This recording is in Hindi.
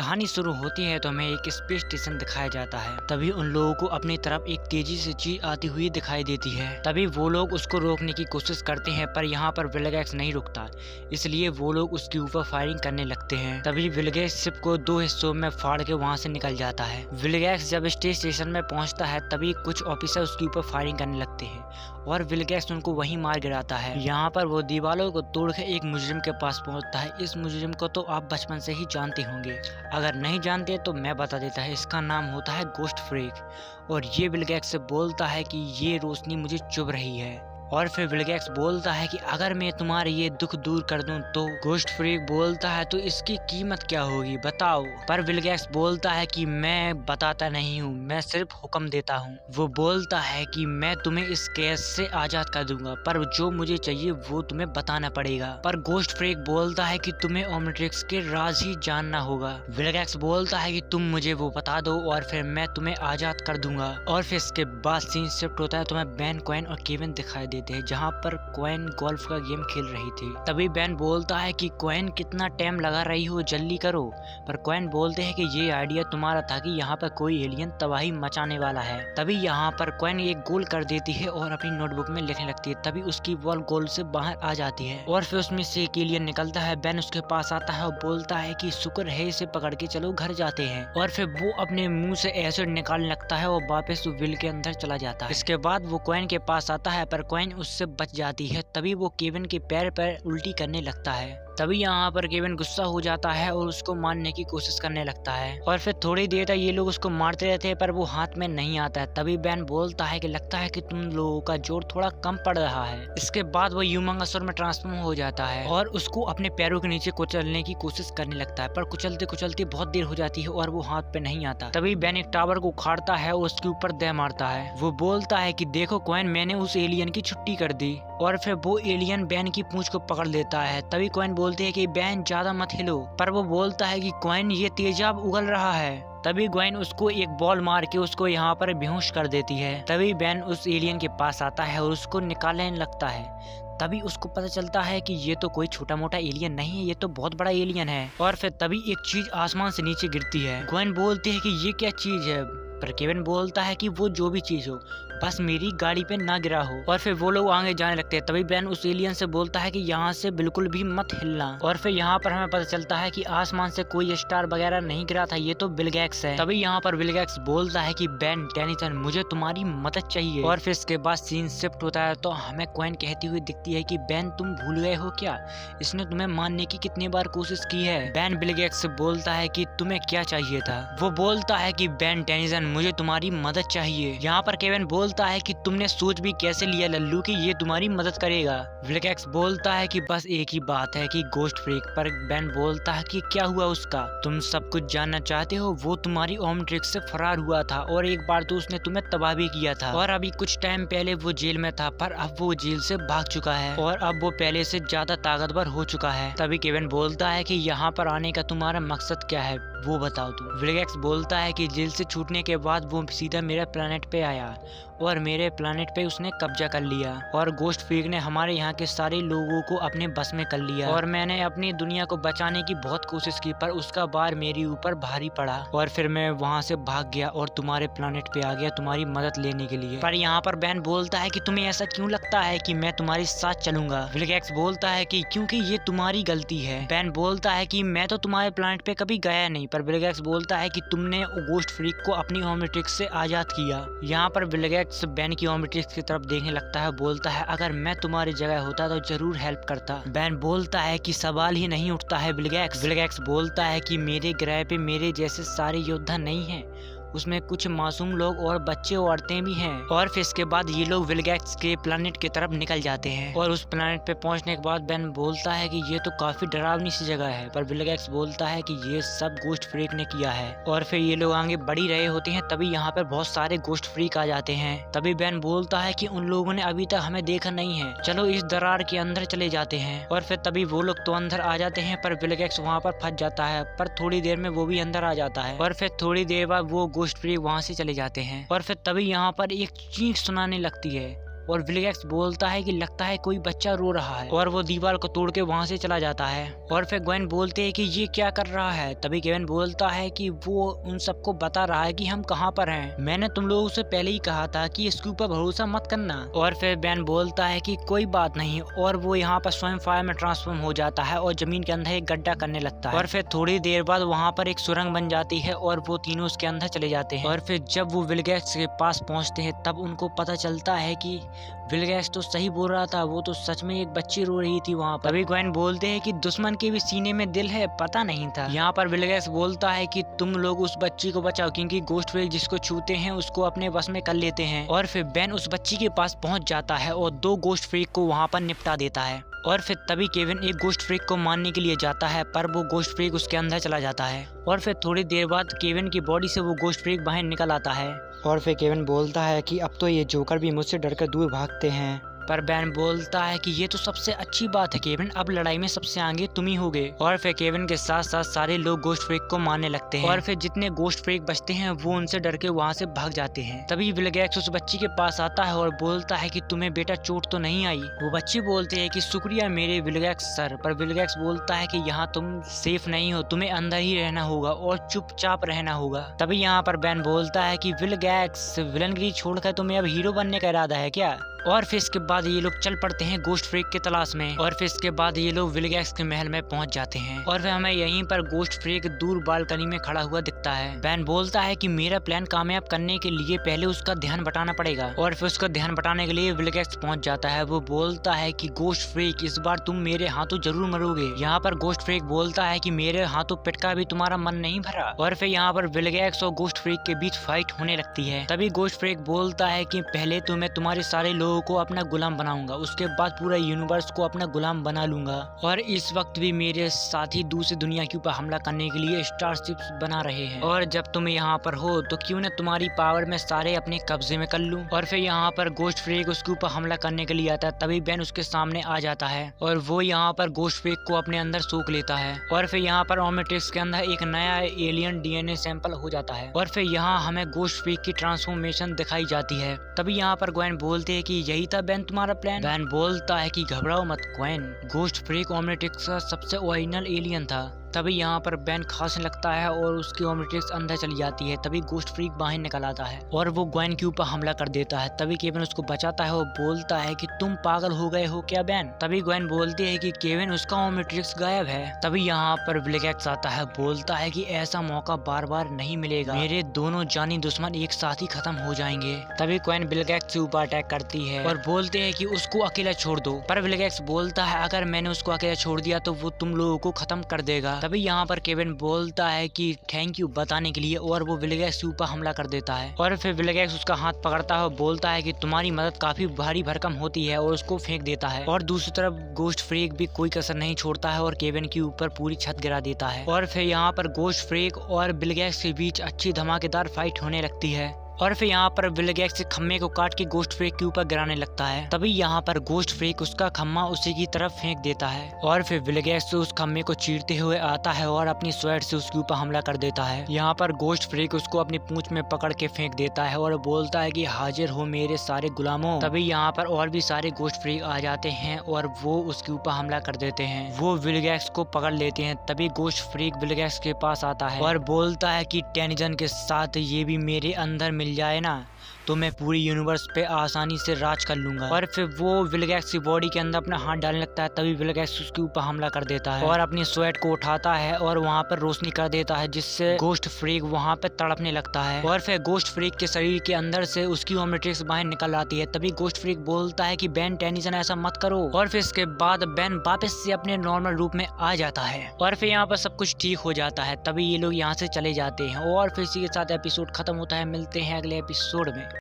कहानी शुरू होती है तो हमें एक स्पेस स्टेशन दिखाया जाता है। तभी उन लोगों को अपनी तरफ एक तेजी से चीज आती हुई दिखाई देती है। तभी वो लोग उसको रोकने की कोशिश करते हैं, पर यहाँ पर विलगैक्स नहीं रुकता, इसलिए वो लोग उसके ऊपर फायरिंग करने लगते हैं। तभी विलगैक्स शिप को दो हिस्सों में फाड़ के वहाँ से निकल जाता है। विलगैक्स जब स्पेस स्टेशन में पहुँचता है तभी कुछ ऑफिसर उसके ऊपर फायरिंग करने लगते हैं और विलगैक्स उनको वहीं मार गिराता है। यहाँ पर वो दीवारों को तोड़ के एक मुजरिम के पास पहुँचता है। इस मुजरिम को तो आप बचपन से ही जानते होंगे, अगर नहीं जानते तो मैं बता देता है। इसका नाम होता है गोस्ट फ्रीक और ये विलगैक्स से बोलता है कि ये रोशनी मुझे चुभ रही है। और फिर विलगैक्स बोलता है कि अगर मैं तुम्हारे ये दुख दूर कर दूं तो गोस्ट फ्रीक बोलता है तो इसकी कीमत क्या होगी बताओ। पर विलगैक्स बोलता है कि मैं बताता नहीं हूँ, मैं सिर्फ हुक्म देता हूँ। वो बोलता है कि मैं तुम्हें इस कैद से आजाद कर दूंगा, पर जो मुझे चाहिए वो तुम्हें बताना पड़ेगा। पर गोस्ट फ्रीक बोलता है कि तुम्हें ओमनिट्रिक्स के राज ही जानना होगा। विलगैक्स बोलता है कि तुम मुझे वो बता दो और फिर मैं तुम्हें आजाद कर दूंगा। और फिर इसके बाद सीन शिफ्ट होता है तो हमें बेन, क्वेन और केविन दिखाई देते हैं, जहाँ पर क्वेन गोल्फ का गेम खेल रही थी। तभी बेन बोलता है कि क्वेन कितना टाइम लगा रही हो, जल्दी करो। पर क्वेन बोलते हैं कि ये आइडिया तुम्हारा था कि यहाँ पर कोई एलियन तबाही मचाने वाला है। तभी यहाँ पर क्वेन एक गोल कर देती है और अपनी नोटबुक में लिखने लगती है। तभी उसकी बॉल गोल से बाहर आ जाती है और फिर उसमें से एक एलियन निकलता है। बेन उसके पास आता है और बोलता है कि शुक्र है, इसे पकड़ के चलो घर जाते हैं। और फिर वो अपने मुंह से एसिड निकालने लगता है और वापस विल के अंदर चला जाता है। इसके बाद वो क्वेन के पास आता है पर क्वेन उससे बच जाती है। तभी वो केविन के पैर पर उल्टी करने लगता है। तभी यहाँ पर केविन गुस्सा हो जाता है और उसको मारने की कोशिश करने लगता है और फिर थोड़ी देर तक ये लोग उसको मारते रहते हैं पर वो हाथ में नहीं आता है। तभी बेन बोलता है कि लगता है कि तुम लोगों का जोर थोड़ा कम पड़ रहा है। इसके बाद वो ह्यूमंगसौर में ट्रांसफॉर्म हो जाता है और उसको अपने पैरों के नीचे कुचलने की कोशिश करने लगता है, पर कुचलते कुचलते बहुत देर हो जाती है और वो हाथ पे नहीं आता। तभी बेन एक टावर को उखाड़ता है और उसके ऊपर दे मारता है। वो बोलता है कि देखो क्वेन, मैंने उस एलियन की छुट्टी कर दी। और फिर वो एलियन बेन की पूंछ को पकड़ लेता है। तभी क्वेन बोलती है कि बेन ज्यादा मत हिलो, पर वो बोलता है कि क्वेन ये तेजाब उगल रहा है। तभी ग्वेन उसको एक बॉल मार के उसको यहाँ पर बेहोश कर देती है। तभी बेन उस एलियन के पास आता है और उसको निकालने लगता है। तभी उसको पता चलता है कि ये तो कोई छोटा मोटा एलियन नहीं है, ये तो बहुत बड़ा एलियन है। और फिर तभी एक चीज आसमान से नीचे गिरती है। ग्वेन बोलती है कि ये क्या चीज है, पर केविन बोलता है कि वो जो भी चीज हो बस मेरी गाड़ी पे ना गिरा हो। और फिर वो लोग आगे जाने लगते हैं। तभी बेन उस एलियन से बोलता है कि यहाँ से बिल्कुल भी मत हिलना। और फिर यहाँ पर हमें पता चलता है कि आसमान से कोई स्टार वगैरह नहीं गिरा था, ये तो विलगैक्स है। तभी यहाँ पर विलगैक्स बोलता है कि बेन टेनिसन, मुझे तुम्हारी मदद चाहिए। और फिर इसके बाद सीन शिफ्ट होता है तो हमें क्वेन कहती हुई दिखती है कि बेन तुम भूल गए हो क्या, इसने तुम्हें मारने की कितनी बार कोशिश की है। बेन विलगैक्स से बोलता है कि तुम्हें क्या चाहिए था। वो बोलता है कि बेन टेनिसन, मुझे तुम्हारी मदद चाहिए। यहाँ पर केविन बोलता है कि तुमने सोच भी कैसे लिया लल्लू कि ये तुम्हारी मदद करेगा। विलगैक्स बोलता है कि बस एक ही बात है कि गोस्ट फ्रीक। पर बेन बोलता है कि क्या हुआ उसका, तुम सब कुछ जानना चाहते हो। वो तुम्हारी ओमनिट्रिक्स से फरार हुआ था और एक बार तो उसने तुम्हें तबाह भी किया था और अभी कुछ टाइम पहले वो जेल में था, पर अब वो जेल से भाग चुका है और अब वो पहले से ज्यादा ताकतवर हो चुका है। तभी केविन बोलता है कि यहाँ पर आने का तुम्हारा मकसद क्या है, वो बताओ तुम। विलगैक्स बोलता है कि जेल से छूटने के बाद वो सीधा मेरे प्लेनेट पे आया और मेरे प्लेनेट पे उसने कब्जा कर लिया और गोस्ट फ्रीक ने हमारे यहाँ के सारे लोगों को अपने बस में कर लिया और मैंने अपनी दुनिया को बचाने की बहुत कोशिश की, पर उसका भार मेरे ऊपर भारी पड़ा और फिर मैं वहाँ से भाग गया और तुम्हारे प्लेनेट पे आ गया तुम्हारी मदद लेने के लिए। पर यहाँ पर बेन बोलता है कि तुम्हें ऐसा क्यों लगता है कि मैं तुम्हारे साथ चलूंगा। विलगैक्स बोलता है कि क्योंकि ये तुम्हारी गलती है। बेन बोलता है कि मैं तो तुम्हारे प्लेनेट पे कभी गया नहीं, पर विलगैक्स बोलता है कि तुमने गोस्ट फ्रीक को अपनी ओमनिट्रिक्स से आजाद किया। यहाँ पर विलगैक्स बेन की ओमनिट्रिक्स की तरफ देखने लगता है, बोलता है अगर मैं तुम्हारी जगह होता तो जरूर हेल्प करता। बेन बोलता है कि सवाल ही नहीं उठता है विलगैक्स बोलता है कि मेरे ग्रह पे मेरे जैसे सारे योद्धा नहीं हैं, उसमें कुछ मासूम लोग और बच्चे और औरतें भी हैं। और फिर इसके बाद ये लोग विलगैक्स के प्लेनेट की तरफ निकल जाते हैं और उस प्लेनेट पे पहुंचने के बाद बेन बोलता है कि ये तो काफी डरावनी सी जगह है, पर विलगैक्स बोलता है कि ये सब गोस्ट फ्रीक ने किया है। और फिर ये लोग आगे बढ़ ही रहे होते हैं तभी यहाँ पर बहुत सारे गोस्ट फ्रीक आ जाते हैं। तभी बेन बोलता है कि उन लोगों ने अभी तक हमें देखा नहीं है, चलो इस दरार के अंदर चले जाते हैं। और फिर तभी वो लोग तो अंदर आ जाते हैं पर विलगैक्स वहाँ पर फंस जाता है, पर थोड़ी देर में वो भी अंदर आ जाता है और फिर थोड़ी देर बाद वो गोस्ट फ्रीक वहाँ से चले जाते हैं। और फिर तभी यहाँ पर एक चीख सुनाने लगती है और विलगैक्स बोलता है कि लगता है कोई बच्चा रो रहा है और वो दीवार को तोड़ के वहाँ से चला जाता है। और फिर ग्वेन बोलते है कि ये क्या कर रहा है। तभी केविन बोलता है कि वो उन सबको बता रहा है कि हम कहाँ पर हैं। मैंने तुम लोगों से पहले ही कहा था कि इसके ऊपर भरोसा मत करना। और फिर बेन बोलता है कि कोई बात नहीं और वो यहाँ पर स्वयं फायर में ट्रांसफॉर्म हो जाता है और जमीन के अंदर एक गड्ढा करने लगता है। और फिर थोड़ी देर बाद वहाँ पर एक सुरंग बन जाती है और वो तीनों उसके अंदर चले जाते हैं। और फिर जब वो विलगैक्स के पास पहुँचते हैं तब उनको पता चलता है कि विलगैक्स तो सही बोल रहा था, वो तो सच में एक बच्ची रो रही थी वहाँ पर। तभी ग्वेन बोलते हैं कि दुश्मन के भी सीने में दिल है, पता नहीं था। यहाँ पर विलगैक्स बोलता है कि तुम लोग उस बच्ची को बचाओ क्योंकि गोस्ट फ्रीक जिसको छूते हैं उसको अपने बस में कर लेते हैं। और फिर बेन उस बच्ची के पास पहुँच जाता है और 2 गोस्ट फ्रीक को वहाँ पर निपटा देता है। और फिर तभी केविन एक गोस्ट फ्रीक को मारने के लिए जाता है पर वो गोस्ट फ्रीक उसके अंदर चला जाता है। और फिर थोड़ी देर बाद केविन की बॉडी से वो गोस्ट फ्रीक बाहर निकल आता है। और फिर केविन बोलता है कि अब तो ये जोकर भी मुझसे डरकर दूर भागते हैं। पर बेन बोलता है कि ये तो सबसे अच्छी बात है केविन, अब लड़ाई में सबसे आगे तुम ही होगे। और फिर केविन के साथ साथ सारे लोग गोस्ट फ्रीक को मारने लगते हैं। और फिर जितने गोस्ट फ्रीक बचते हैं वो उनसे डर के वहाँ से भाग जाते हैं। तभी विलगैक्स उस बच्ची के पास आता है और बोलता है कि तुम्हें बेटा चोट तो नहीं आई। वो बच्चे बोलते हैं कि शुक्रिया मेरे विलगैक्स सर। पर विलगैक्स बोलता है कि यहाँ तुम सेफ नहीं हो, तुम्हें अंदर ही रहना होगा और चुपचाप रहना होगा। तभी यहाँ पर बेन बोलता है कि विलगैक्स विलनगिरी छोड़कर तुम्हें अब हीरो बनने का इरादा है क्या। और फिर इसके बाद ये लोग चल पड़ते हैं गोस्ट फ्रीक की तलाश में। और फिर इसके बाद ये लोग विलगैक्स के महल में पहुंच जाते हैं। और फिर हमें यहीं पर गोस्ट फ्रीक दूर बालकनी में खड़ा हुआ दिखता है। बेन बोलता है कि मेरा प्लान कामयाब करने के लिए पहले उसका ध्यान बटाना पड़ेगा। और फिर उसका ध्यान बटाने के लिए विलगैक्स पहुंच जाता है। वो बोलता है कि गोस्ट फ्रीक इस बार तुम मेरे हाथों जरूर मरोगे। यहाँ पर गोस्ट फ्रीक बोलता है कि मेरे हाथों पिटका भी तुम्हारा मन नहीं भरा। और फिर यहाँ पर विलगैक्स और गोस्ट फ्रीक के बीच फाइट होने लगती है। तभी गोस्ट फ्रीक बोलता है कि पहले तो मैं तुम्हारे सारे लोगों को अपना गुलाम बनाऊंगा, उसके बाद पूरा यूनिवर्स को अपना गुलाम बना लूंगा। और इस वक्त भी मेरे साथी दूसरी दुनिया के ऊपर हमला करने के लिए स्टारशिप्स बना रहे हैं। और जब तुम यहाँ पर हो तो क्यों न तुम्हारी पावर में सारे अपने कब्जे में कर लूं। और फिर यहाँ पर गोस्ट फ्रीक उसके ऊपर हमला करने के लिए आता है। तभी बेन उसके सामने आ जाता है और वो यहाँ पर गोस्ट फ्रीक को अपने अंदर सोख लेता है। और फिर यहाँ पर ओमनिट्रिक्स के अंदर एक नया एलियन डीएनए सैंपल हो जाता है। और फिर यहाँ हमें गोस्ट फ्रीक की ट्रांसफॉर्मेशन दिखाई जाती है। तभी यहाँ पर ग्वेन बोलते है कि यही था बेन तुम्हारा प्लान। बेन बोलता है कि घबराओ मत ग्वेन, गोस्ट फ्रीक ओमनिट्रिक्स का सबसे ओरिजिनल एलियन था। तभी यहाँ पर बेन खांसने लगता है और उसकी ओमनिट्रिक्स अंदर चली जाती है। तभी गोस्ट फ्रीक बाहर निकल आता है और वो ग्वेन के ऊपर हमला कर देता है। तभी केविन उसको बचाता है और बोलता है कि तुम पागल हो गए हो क्या बेन। तभी ग्वेन बोलती है कि केविन उसका ओमनिट्रिक्स गायब है। तभी यहाँ पर विलगैक्स आता है, बोलता है कि ऐसा मौका बार बार नहीं मिलेगा, मेरे दोनों जानी दुश्मन एक साथ ही खत्म हो जाएंगे। तभी ग्वेन विलगैक्स से ऊपर अटैक करती है और बोलते है कि उसको अकेला छोड़ दो। पर विलगैक्स बोलता है अगर मैंने उसको अकेला छोड़ दिया तो वो तुम लोगों को खत्म कर देगा। तभी यहाँ पर केविन बोलता है कि थैंक यू बताने के लिए और वो विलगैक्स के ऊपर हमला कर देता है। और फिर विलगैक्स उसका हाथ पकड़ता है और बोलता है कि तुम्हारी मदद काफी भारी भरकम होती है और उसको फेंक देता है। और दूसरी तरफ गोस्ट फ्रीक भी कोई कसर नहीं छोड़ता है और केविन के ऊपर पूरी छत गिरा देता है। और फिर यहाँ पर गोस्ट फ्रीक और विलगैक्स के बीच अच्छी धमाकेदार फाइट होने लगती है। और फिर यहाँ पर विलगैक्स से खम्मे को काट के गोस्ट फ्रीक के ऊपर गिराने लगता है। तभी यहाँ पर गोस्ट फ्रीक उसका खम्मा उसी की तरफ फेंक देता है। और फिर विलगैक्स उस खम्मे को चीरते हुए आता है और अपनी स्वैड से उसके ऊपर हमला कर देता है। यहाँ पर गोस्ट फ्रीक उसको अपनी पूंछ में पकड़ के फेंक देता है और बोलता है कि हाजिर हो मेरे सारे गुलामों। तभी यहाँ पर और भी सारे गोस्ट फ्रीक आ जाते हैं और वो उसके ऊपर हमला कर देते हैं। वो विलगैक्स को पकड़ लेते हैं। तभी गोस्ट फ्रीक विलगैक्स के पास आता है और बोलता है कि टेनिजन के साथ ये भी मेरे अंदर मिल जाए ना तो मैं पूरी यूनिवर्स पे आसानी से राज कर लूंगा। और फिर वो विलगैक्स की बॉडी के अंदर अपना हाथ डालने लगता है। तभी विलगैक्स उसके ऊपर हमला कर देता है और अपनी स्वेट को उठाता है और वहाँ पर रोशनी कर देता है जिससे गोस्ट फ्रीक वहाँ पे तड़पने लगता है। और फिर गोस्ट फ्रीक के शरीर के अंदर से उसकी ओमनिट्रिक्स बाहर निकल आती है। तभी गोस्ट फ्रीक बोलता है कि बेन टेनिसन ऐसा मत करो। और फिर इसके बाद बेन वापस से अपने नॉर्मल रूप में आ जाता है और फिर यहाँ पर सब कुछ ठीक हो जाता है। तभी ये लोग यहाँ से चले जाते हैं और फिर इसी के साथ एपिसोड खत्म होता है। मिलते हैं अगले एपिसोड में।